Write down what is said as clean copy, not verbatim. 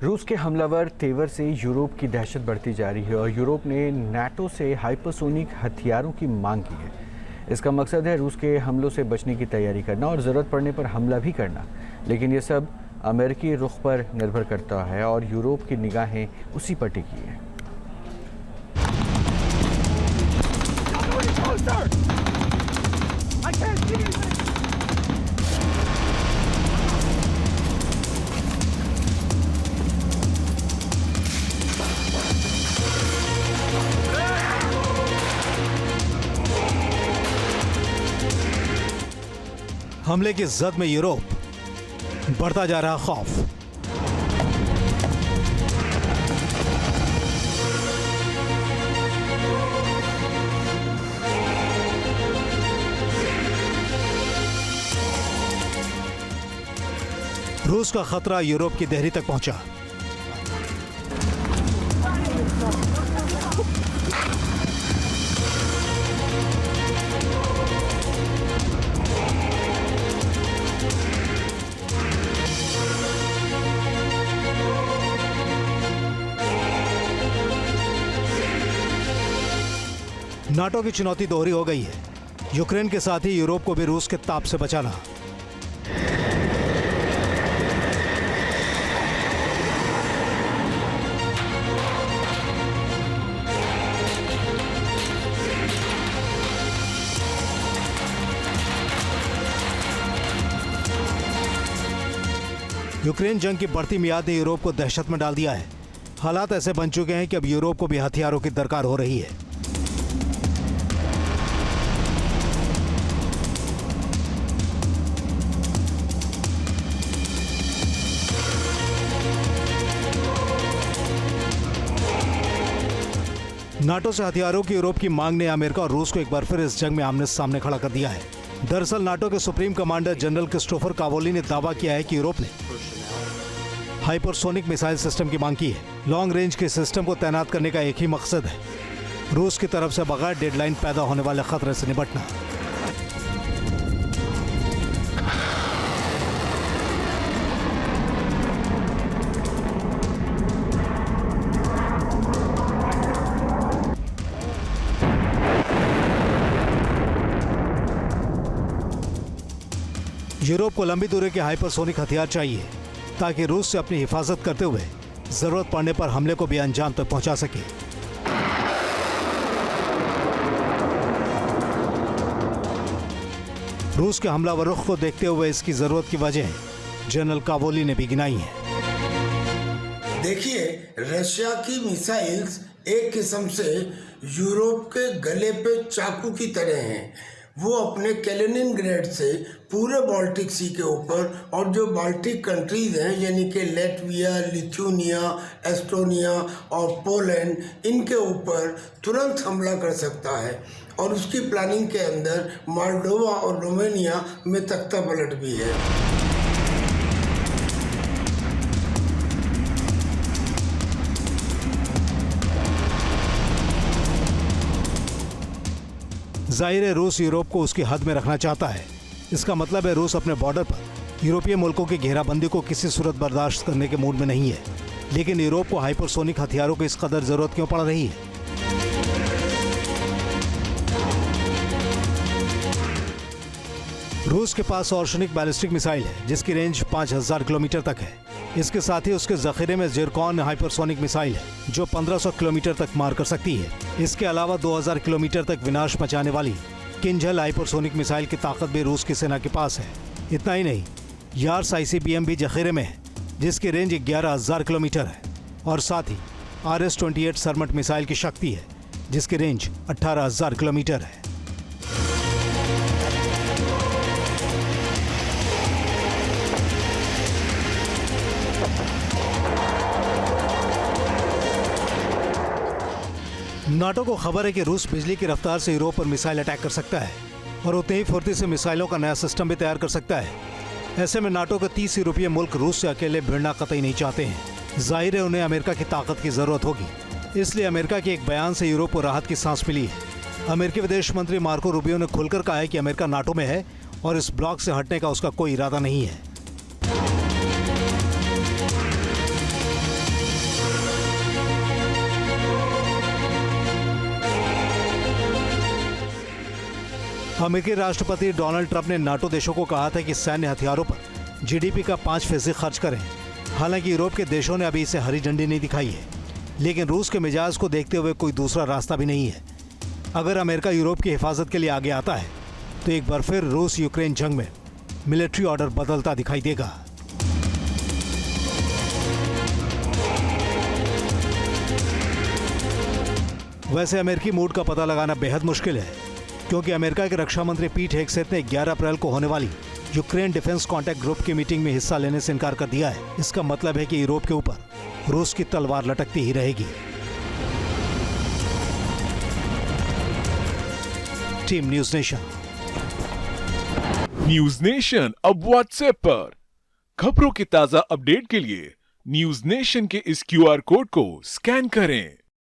रूस के हमलावर तेवर से यूरोप की दहशत बढ़ती जा रही है और यूरोप ने नाटो से हाइपरसोनिक हथियारों की मांग की है। इसका मकसद है रूस के हमलों से बचने की तैयारी करना और ज़रूरत पड़ने पर हमला भी करना। लेकिन ये सब अमेरिकी रुख पर निर्भर करता है और यूरोप की निगाहें उसी पर टिकी हैं। हमले की जद में यूरोप, बढ़ता जा रहा खौफ। रूस का खतरा यूरोप की देहरी तक पहुंचा। नाटो की चुनौती दोहरी हो गई है। यूक्रेन के साथ ही यूरोप को भी रूस के ताप से बचाना। यूक्रेन जंग की बढ़ती मियाद ने यूरोप को दहशत में डाल दिया है। हालात ऐसे बन चुके हैं कि अब यूरोप को भी हथियारों की दरकार हो रही है। नाटो से हथियारों की यूरोप की मांग ने अमेरिका और रूस को एक बार फिर इस जंग में आमने सामने खड़ा कर दिया है। दरअसल नाटो के सुप्रीम कमांडर जनरल क्रिस्टोफर कावोली ने दावा किया है कि यूरोप ने हाइपरसोनिक मिसाइल सिस्टम की मांग की है। लॉन्ग रेंज के सिस्टम को तैनात करने का एक ही मकसद है, रूस की तरफ से बगैर डेडलाइन पैदा होने वाले खतरे से निपटना। यूरोप को लंबी दूरी के हाइपरसोनिक हथियार चाहिए ताकि रूस से अपनी हिफाजत करते हुए जरूरत पड़ने पर हमले को भी अंजाम तक पहुंचा सके। रूस के हमलावर रुख को देखते हुए इसकी जरूरत की वजह जनरल कावोली ने भी गिनाई है। देखिए, रशिया की मिसाइल्स एक किस्म से यूरोप के गले पे चाकू की तरह हैं। वो अपने कैलिनिनग्रेड से पूरे बाल्टिक सी के ऊपर और जो बाल्टिक कंट्रीज हैं यानी कि लेटविया, लिथुनिया, एस्टोनिया और पोलैंड, इनके ऊपर तुरंत हमला कर सकता है। और उसकी प्लानिंग के अंदर मोल्डोवा और रोमानिया में तख्ता पलट भी है। जाहिर है रूस यूरोप को उसकी हद में रखना चाहता है। इसका मतलब है रूस अपने बॉर्डर पर यूरोपीय मुल्कों की घेराबंदी को किसी सूरत बर्दाश्त करने के मूड में नहीं है। लेकिन यूरोप को हाइपरसोनिक हथियारों की इस कदर जरूरत क्यों पड़ रही है? रूस के पास ऑर्शनिक बैलिस्टिक मिसाइल है जिसकी रेंज 5000 किलोमीटर तक है। इसके साथ ही उसके जखीरे में जिरकॉन हाइपरसोनिक मिसाइल है जो 1500 किलोमीटर तक मार कर सकती है। इसके अलावा 2000 किलोमीटर तक विनाश मचाने वाली किंजल हाइपरसोनिक मिसाइल की ताकत भी रूस की सेना के पास है। इतना ही नहीं, यार्स ICBM भी जखीरे में है जिसकी रेंज 11000 किलोमीटर है और साथ ही RS-28 सरमट मिसाइल की शक्ति है जिसकी रेंज 18000 किलोमीटर है। नाटो को खबर है कि रूस बिजली की रफ्तार से यूरोप पर मिसाइल अटैक कर सकता है और उतनी ही फुर्ती से मिसाइलों का नया सिस्टम भी तैयार कर सकता है। ऐसे में नाटो के 30 यूरोपीय मुल्क रूस से अकेले भिड़ना कतई नहीं चाहते हैं। जाहिर है उन्हें अमेरिका की ताकत की जरूरत होगी। इसलिए अमेरिका के एक बयान से यूरोप को राहत की सांस मिली है। अमेरिकी विदेश मंत्री मार्को रूबियो ने खुलकर कहा है कि अमेरिका नाटो में है और इस ब्लॉक से हटने का उसका कोई इरादा नहीं है। अमेरिकी राष्ट्रपति डोनाल्ड ट्रंप ने नाटो देशों को कहा था कि सैन्य हथियारों पर जीडीपी का 5% खर्च करें। हालांकि यूरोप के देशों ने अभी इसे हरी झंडी नहीं दिखाई है, लेकिन रूस के मिजाज को देखते हुए कोई दूसरा रास्ता भी नहीं है। अगर अमेरिका यूरोप की हिफाजत के लिए आगे आता है तो एक बार फिर रूस यूक्रेन जंग में मिलिट्री ऑर्डर बदलता दिखाई देगा। वैसे अमेरिकी मूड का पता लगाना बेहद मुश्किल है, क्योंकि अमेरिका के रक्षा मंत्री पीट हेगसेथ ने 11 अप्रैल को होने वाली यूक्रेन डिफेंस कॉन्टैक्ट ग्रुप की मीटिंग में हिस्सा लेने से इनकार कर दिया है। इसका मतलब है कि यूरोप के ऊपर रूस की तलवार लटकती ही रहेगी। Team news nation. News nation अब व्हाट्सएप पर खबरों के ताजा अपडेट के लिए न्यूज नेशन के इस QR कोड को स्कैन करें।